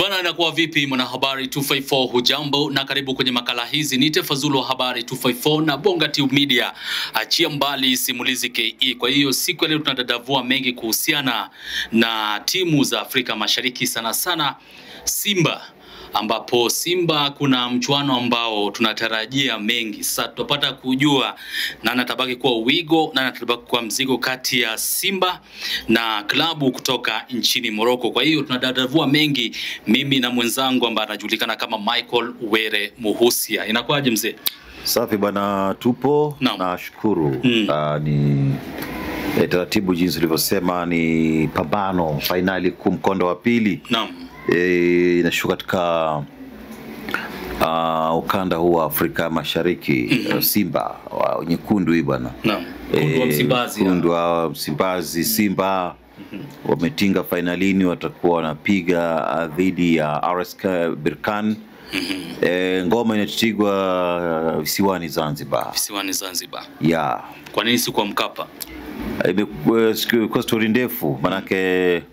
Bwana inakuwa vipi mwanahabari 254, hujambo na karibu kwenye makala hizi. Niite Fazulu wa habari 254 na Bonga Tube Media. Achia mbali simulizi KE. Kwa hiyo siku ya leo tunadadavua mengi kuhusiana na timu za Afrika Mashariki, sana sana Simba, ambapo Simba kuna mchuano ambao tunatarajia mengi. Sasa tutapata kujua nani atabaki kuwa wigo, nani atabaki kuwa mzigo kati ya Simba na klabu kutoka nchini Morocco. Kwa hiyo tunadadavua mengi, mimi na mwenzangu ambaye anajulikana kama Michael Were Muhusia. Inakuwaje mzee? Safi bwana, tupo na shukuru. Ni taratibu jinsi ulivyosema, ni pambano finali kumkondo wa pili. Naam. Inashuka katika ukanda huu wa Afrika Mashariki. Simba nyekundu hii bwana. Naam. Kundu wa Msimbazi. Kundu wa Msimbazi, Simba wametinga finalini, watakuwa wanapiga dhidi ya RS Berkane. Ngoma inatigwa visiwani Zanzibar. Visiwani Zanzibar. Yeah. Kwa nini si kwa Mkapa? Kwa story ndefu, manake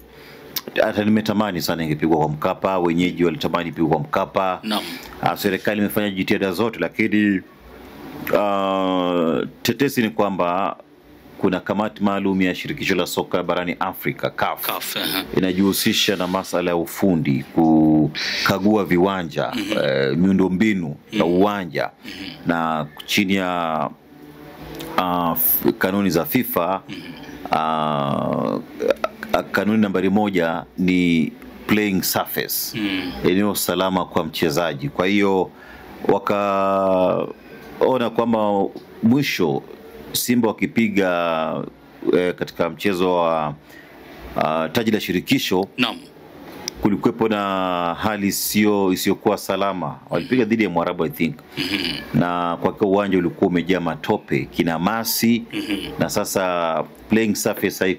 hata nimetamani sana ingepigwa kwa Mkapa, wenyeji walitamani ipigwe kwa Mkapa. Naam. Serikali imefanya jitihada zote, lakini tetesi ni kwamba kuna kamati maalum ya shirikisho la soka barani Afrika, CAF, inajihusisha na masuala ya ufundi, kukagua viwanja, miundombinu ya uwanja, na chini ya kanuni za FIFA. Kanuni nambari 1 ni playing surface, eneo salama kwa mchezaji. Kwa hiyo wakaona kwamba mwisho Simba wakipiga katika mchezo wa taji la shirikisho, naam, kulikuwepo na hali isiyokuwa salama. Walipiga dhidi ya Mwarabu I think. Na kwa kuwa uwanja ulikuwa umejaa matope, kinamasi, na sasa playing surface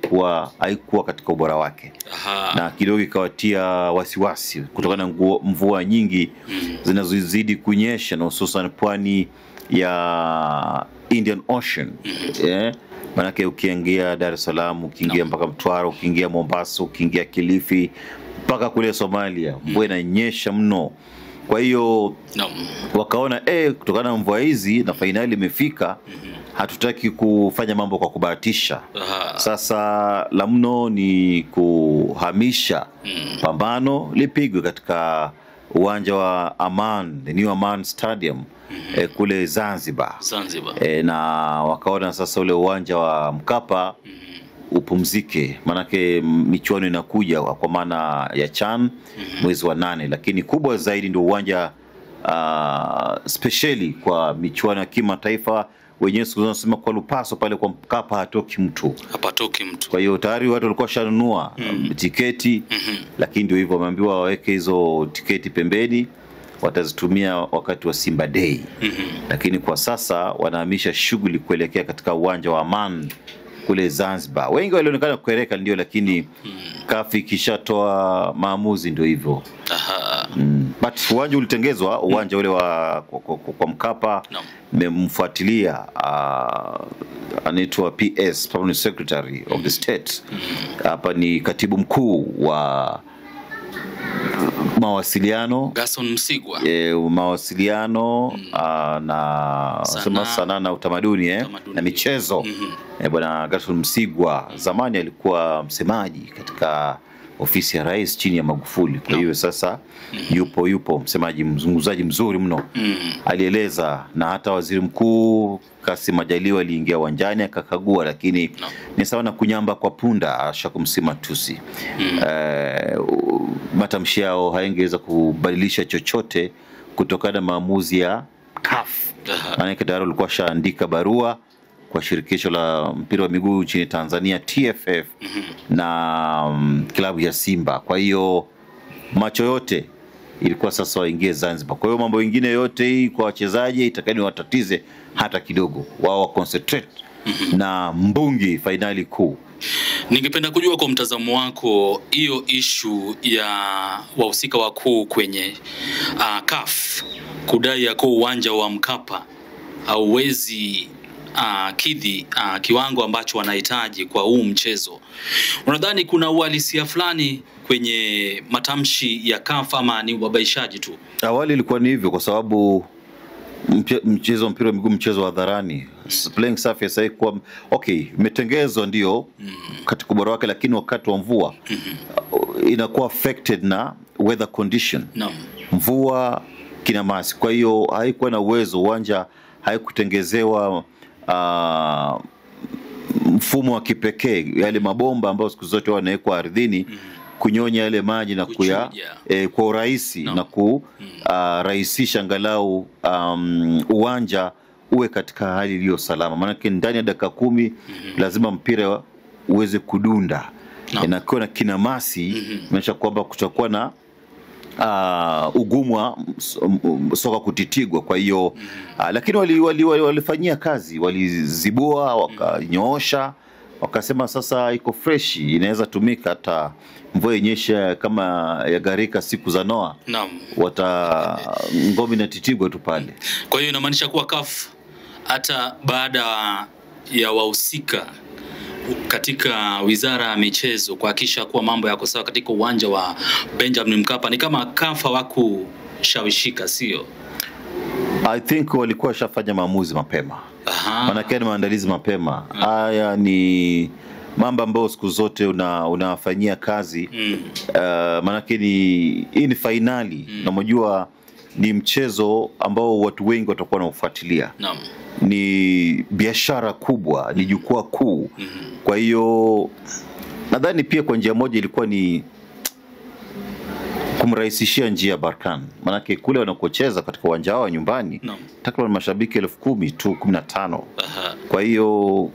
haikuwa katika ubora wake. Na kidogo ikawatia wasiwasi kutokana na mvua nyingi zinazozidi kunyesha, na hususan pwani ya Indian Ocean. Manake ukiingia Dar es Salaam, ukiingia mpaka Mtwara, ukiingia Mombasa, ukiingia Kilifi, mpaka kule Somalia, mvua inanyesha mno. Kwa hiyo wakaona kutokana na mvua hizi na finali imefika, hatutaki kufanya mambo kwa kubahatisha. Sasa la mno ni kuhamisha pambano lipigwe katika uwanja wa Aman, the new Aman Stadium, kule Zanzibar. Na wakaona sasa ule uwanja wa Mkapa upumzike, manake michuano inakuja kwa maana ya CHAN mwezi wa 8, lakini kubwa zaidi ndio uwanja specially kwa michuano ya kimataifa. Wenyewe wanasema kwa Lupaso pale kwa Mkapa hatoki mtu. Hapatoki mtu. Kwa hiyo tayari watu walikuwa shanunua tiketi, lakini ndio hivyo wameambiwa waweke hizo tiketi pembeni, watazitumia wakati wa Simba Day. Lakini kwa sasa wanahamisha shughuli kuelekea katika uwanja wa Aman kule Zanzibar. Wengi walionekana kukereka ndio, lakini CAF ikishatoa maamuzi ndio hivyo. But uwanja ulitengezwa, uwanja ule wa kwa Mkapa. Nimemfuatilia anaitwa PS, Permanent Secretary of the State. Hapa ni katibu mkuu wa mawasiliano, Gaston Msigwa. Mawasiliano na sanaa na utamaduni na michezo. Bwana Gaston Msigwa zamani alikuwa msemaji katika ofisi ya rais chini ya Magufuli. Kwa hiyo sasa yupo msemaji, mzungumzaji mzuri mno. Alieleza, na hata waziri mkuu Kassim Majaliwa aliingia uwanjani akakagua, lakini ni sawa na kunyamba kwa punda, ashakumsima tusi. Matamshi yao haingeweza kubadilisha chochote kutokana na maamuzi ya CAF. Maana tayari walikuwa shaandika barua kwa shirikisho la mpira wa miguu nchini Tanzania TFF na klabu ya Simba. Kwa hiyo macho yote ilikuwa sasa waingie Zanzibar. Kwa hiyo mambo mengine yote hii kwa wachezaji itakani watatize hata kidogo, wao concentrate na mbungi finali kuu. Ningependa kujua kwa mtazamo wako, hiyo issue ya wahusika wakuu kwenye CAF kudai ya kwa uwanja wa Mkapa hauwezi kidhi kiwango ambacho wanahitaji kwa huu mchezo, unadhani kuna uhalisia fulani kwenye matamshi ya CAF ama ni ubabaishaji tu? Awali ilikuwa ni hivyo kwa sababu mchezo mpira wa miguu mchezo wa hadharani, playing surface haikuwa okay, imetengezwa ndio katika ubora wake, lakini wakati wa mvua inakuwa affected na weather condition. Mvua kinamasi, kwa hiyo haikuwa na uwezo, uwanja haikutengezewa mfumo wa kipekee, yale mabomba ambayo siku zote wanawekwa ardhini kunyonya yale maji na kwa urahisi na kurahisisha angalau uwanja uwe katika hali iliyo salama. Maana ndani ya dakika 10 lazima mpira uweze kudunda. Inakuwa na kinamasi, inaonyesha kwamba kutakuwa na ugumu wa soka kutitigwa. Kwa hiyo lakini walifanyia kazi, walizibua, wakanyoosha, wakasema sasa iko fresh, inaweza tumika hata mvua yenyesha kama ya gharika siku za Noa. Ngome na titigwa tu pale. Kwa hiyo inamaanisha kuwa CAF hata baada ya wahusika katika wizara ya michezo kuhakikisha kuwa mambo yako sawa katika uwanja wa Benjamin Mkapa, ni kama CAF hawakushawishika, sio? I think walikuwa shafanya maamuzi mapema. Maana ni maandalizi mapema. Haya ni mambo ambayo siku zote unafanyia kazi. Maana hii ni finali. Na mnajua ni mchezo ambao watu wengi watakuwa wanafuatilia. Ni biashara kubwa, ni jukwaa kuu. Kwa hiyo nadhani pia kwa njia moja ilikuwa ni kumrahisishia njia Barkan. Maana kule wanakocheza katika uwanja wao nyumbani takriban mashabiki 10,000 tu, 15. Kwa hiyo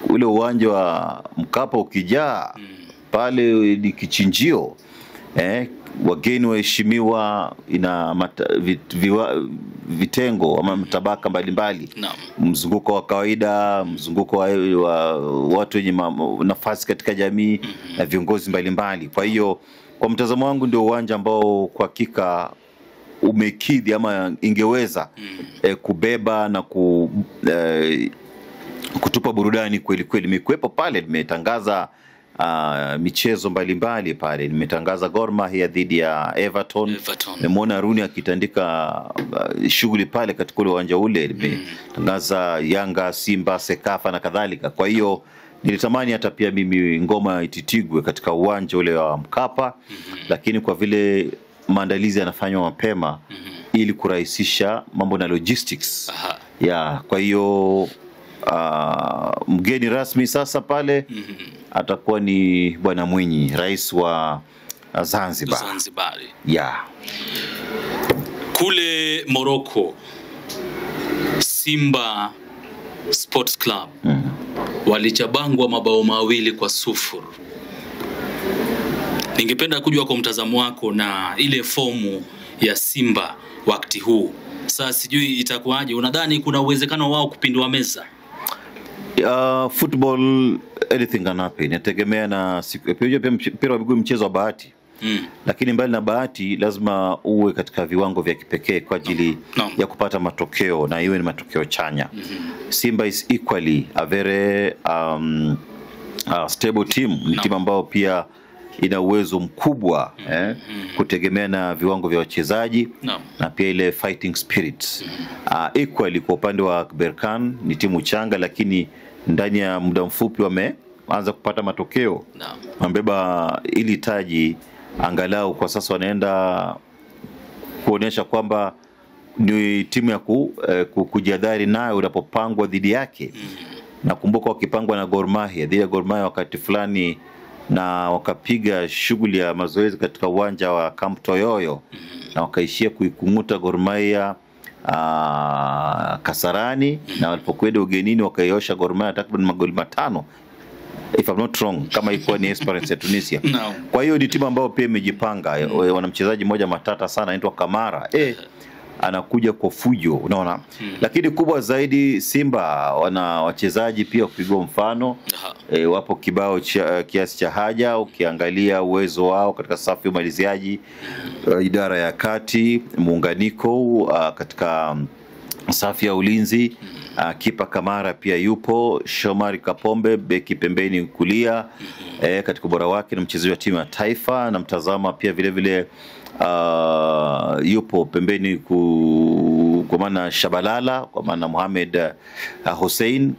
ule uwanja wa Mkapa ukijaa pale ni kichinjio. Wageni waheshimiwa, ina vitengo ama matabaka mbalimbali. Mzunguko wa kawaida, mzunguko wa watu wenye nafasi katika jamii na viongozi mbalimbali. Kwa hiyo kwa mtazamo wangu ndio uwanja ambao kwa hakika umekidhi ama ingeweza kubeba na kutupa burudani kweli kweli. Nimekuepo pale, nimetangaza michezo mbalimbali pale. Nimetangaza Gor Mahia dhidi ya Everton. Nimeona Rooney akitandika shughuli pale katika ule uwanja ule. Nimetangaza Yanga, Simba, Sekafa na kadhalika. Kwa hiyo nilitamani hata pia mimi ngoma ititigwe katika uwanja ule wa Mkapa. Lakini kwa vile maandalizi yanafanywa mapema ili kurahisisha mambo na logistics. Kwa hiyo mgeni rasmi sasa pale atakuwa ni Bwana Mwinyi, rais wa Zanzibar. Kule Morocco, Simba Sports Club walichabangwa mabao 2-0. Ningependa kujua kwa mtazamo wako na ile fomu ya Simba wakati huu. Sasa sijui itakuwaje, unadhani kuna uwezekano wao kupindua meza? Football, anything can happen. Inategemea na siku. Pia mpira wa miguu mchezo wa bahati. Lakini mbali na bahati lazima uwe katika viwango vya kipekee kwa ajili ya kupata matokeo, na iwe ni matokeo chanya. Simba is equally a very stable team. Ni timu ambao pia ina uwezo mkubwa kutegemea na viwango vya wachezaji na pia ile fighting spirit. Equally kwa upande wa Berkane ni timu changa, lakini ndani ya muda mfupi wameanza kupata matokeo. Wamebeba ili taji, angalau kwa sasa wanaenda kuonyesha kwamba ni timu ya kujihadhari nayo unapopangwa dhidi yake. Nakumbuka wakipangwa na Gor Mahia, dhidi ya Gor Mahia wakati fulani, na wakapiga shughuli ya mazoezi katika uwanja wa Camp Toyoyo na wakaishia kuikumuta Gor Mahia Kasarani, na walipokwenda ugenini wakaiosha Gor Mahia takriban magoli 5, if I'm not wrong, kama ilikuwa ni Esperance ya Tunisia. Kwa hiyo ni timu ambayo pia imejipanga. Wana mchezaji mmoja matata sana anaitwa Kamara. Anakuja kwa fujo, unaona. Lakini kubwa zaidi, Simba wana wachezaji pia kupigwa mfano. Wapo kibao kiasi cha haja ukiangalia uwezo wao katika safu ya umaliziaji, idara ya kati, muunganiko katika safu ya ulinzi. Kipa Kamara pia yupo, Shomari Kapombe beki pembeni kulia, katika ubora wake na mchezaji wa timu ya taifa. Na mtazama pia vile vile yupo pembeni kwa maana Shabalala, kwa maana Mohamed Hussein,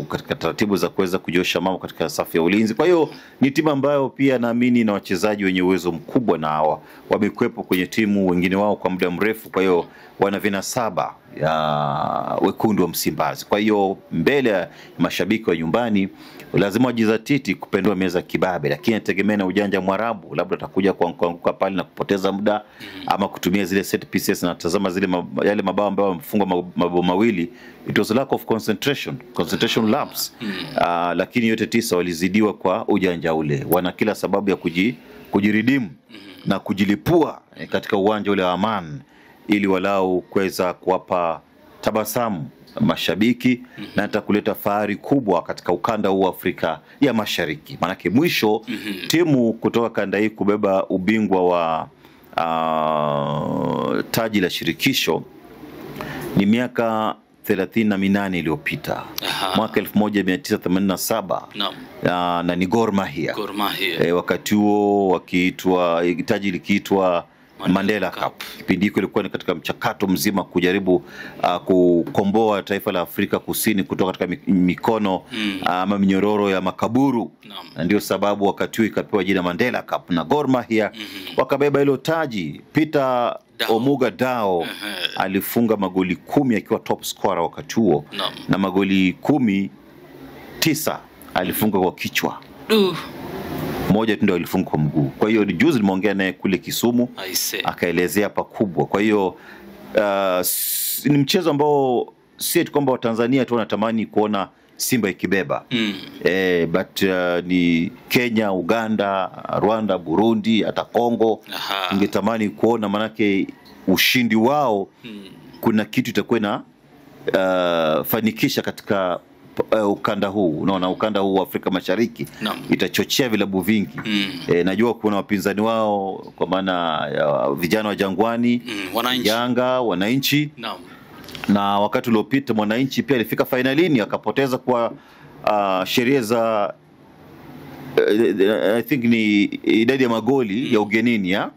katika taratibu za kuweza kujosha mambo katika safu ya ulinzi. Kwa hiyo ni timu ambayo pia naamini na wachezaji wenye uwezo mkubwa, na wamekuepo kwenye timu wengine wao kwa muda mrefu. Kwa hiyo wana vinasaba ya wekundu wa Msimbazi. Kwa hiyo mbele ya mashabiki wa nyumbani lazima wajizatiti kupendua meza kibabe, lakini nategemea na ujanja Mwarabu, labda atakuja kuanguka pale na kupoteza muda, ama kutumia zile set pieces. Na tazama zile yale mabao ambayo wamefunga mabao mawili, it was lack of concentration lapse. Lakini yote tisa walizidiwa kwa ujanja ule. Wana kila sababu ya kujiridimu na kujilipua katika uwanja ule wa Aman, ili walau kuweza kuwapa tabasamu mashabiki na hata kuleta fahari kubwa katika ukanda huu wa Afrika ya Mashariki. Manake mwisho timu kutoka kanda hii kubeba ubingwa wa taji la shirikisho ni miaka 38 iliyopita. Mwaka 1987 na ni Gor Mahia. Wakati huo wakiitwa taji likiitwa Mandela Cup. Kipindi hiko ilikuwa ni katika mchakato mzima kujaribu kukomboa taifa la Afrika Kusini kutoka katika mikono ama minyororo ya makaburu. Na ndio sababu wakati huo ikapewa jina Mandela Cup, na Gor Mahia wakabeba hilo taji. Peter Omuga Dao alifunga magoli 10 akiwa top scorer wakati huo, na magoli 9 alifunga kwa kichwa. Moja tu ndio alifunga kwa mguu. Kwa hiyo juzi nimeongea naye kule Kisumu, akaelezea pakubwa. Kwa hiyo ni mchezo ambao si eti kwamba Watanzania tu wanatamani kuona Simba ikibeba. But ni Kenya, Uganda, Rwanda, Burundi, hata Kongo ingetamani kuona, manake ushindi wao kuna kitu itakuwa na fanikisha katika ukanda huu. Unaona, ukanda huu wa Afrika Mashariki itachochea vilabu vingi. Najua kuna wapinzani wao, kwa maana vijana wa Jangwani, Yanga, Wananchi. Na wakati uliopita Mwananchi pia alifika finalini akapoteza kwa sheria za I think ni idadi ya magoli ya ugenini ya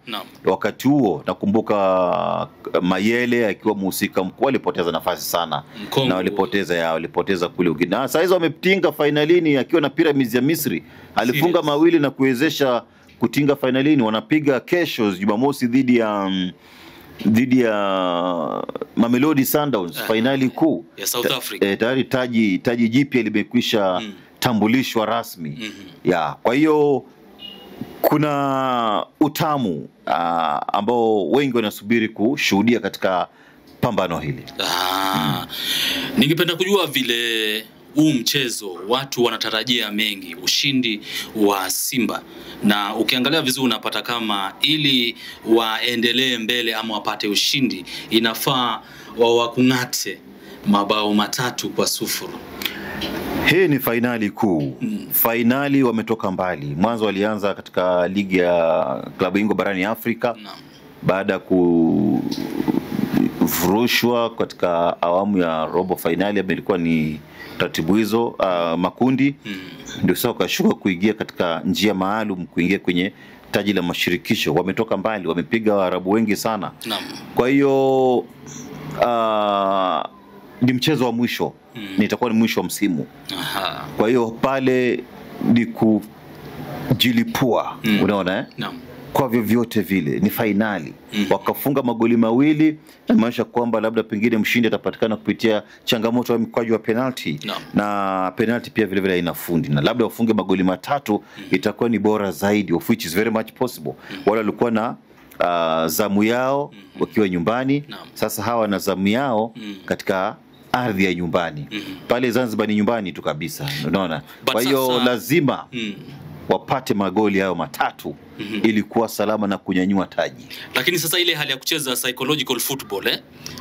wakati huo. Nakumbuka Mayele akiwa mhusika mkuu alipoteza nafasi sana na walipoteza kule ugenini. Na sasa hizo wametinga finalini akiwa na Pyramids ya Misri, alifunga mawili na kuwezesha kutinga finalini. Wanapiga kesho Jumamosi dhidi ya Mamelodi Sundowns, finali kuu ya South Africa. Tayari taji jipya limekwisha tambulishwa rasmi. Kwa hiyo kuna utamu ambao wengi wanasubiri kushuhudia katika pambano hili. Ningependa kujua vile huu mchezo watu wanatarajia mengi, ushindi wa Simba, na ukiangalia vizuri unapata kama ili waendelee mbele ama wapate ushindi inafaa wakungate mabao 3-0. Hii ni finali kuu. Finali wametoka mbali. Mwanzo walianza katika ligi ya klabu bingwa barani Afrika. Baada ya kufurushwa katika awamu ya robo finali, ilikuwa ni taratibu hizo makundi, ndio sasa wakashuka kuingia katika njia maalum kuingia kwenye taji la mashirikisho. Wametoka mbali, wamepiga Waarabu wengi sana. Kwa hiyo ni mchezo wa mwisho. Nitakuwa ni mwisho wa msimu. Kwa hiyo pale ni kujilipua. Unaona kwa vyovyote vile ni finali. Wakafunga magoli mawili, na maana kwamba labda pengine mshindi atapatikana kupitia changamoto ya mkwaju wa penalty. Na penalty pia vile vile ina fundi, na labda wafunge magoli 3 itakuwa ni bora zaidi, of which is very much possible. Wale walikuwa na zamu yao wakiwa nyumbani, sasa hawa na zamu yao katika ardhi ya nyumbani. Pale Zanzibar ni nyumbani tu kabisa, unaona. Kwa hiyo lazima wapate magoli hayo 3 ili kuwa salama na kunyanyua taji. Lakini sasa ile hali ya kucheza psychological football,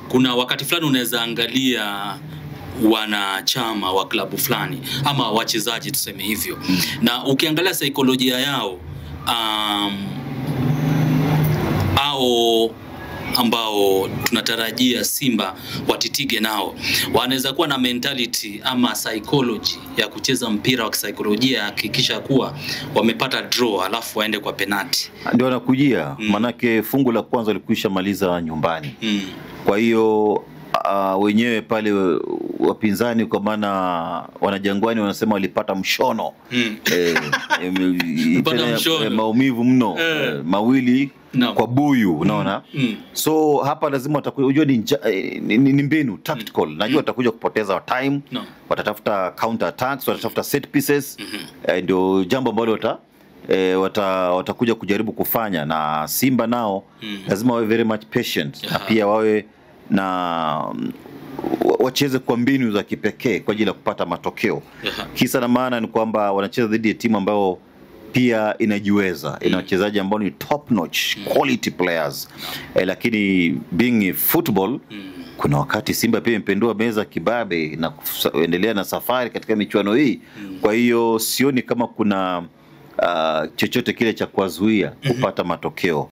kuna wakati fulani unaweza angalia wanachama wa klabu fulani ama wachezaji tuseme hivyo, na ukiangalia saikolojia yao au ambao tunatarajia Simba watitige nao, wanaweza kuwa na mentality ama psychology ya kucheza mpira wa kisaikolojia, hakikisha kuwa wamepata draw alafu waende kwa penalty. Ndio wanakujia, manake fungu la kwanza walikwisha maliza nyumbani. Kwa hiyo wenyewe pale wapinzani, kwa maana wanajangwani wanasema walipata mshono. Maumivu mno, mawili kwa buyu, unaona. So hapa lazima watakuja, ni mbinu tactical. Najua watakuja kupoteza time, watatafuta counter attacks, watatafuta set pieces. Ndio jambo ambalo watakuja kujaribu kufanya, na Simba nao lazima wawe very much patient, na pia wawe na wacheze kwa mbinu za kipekee kwa ajili ya kupata matokeo. Kisa na maana ni kwamba wanacheza dhidi ya timu ambayo pia inajiweza, ina wachezaji ambao ni top notch quality players. Lakini being football, kuna wakati Simba pia impendua meza kibabe na kuendelea na safari katika michuano hii. Kwa hiyo sioni kama kuna chochote kile cha kuwazuia kupata matokeo.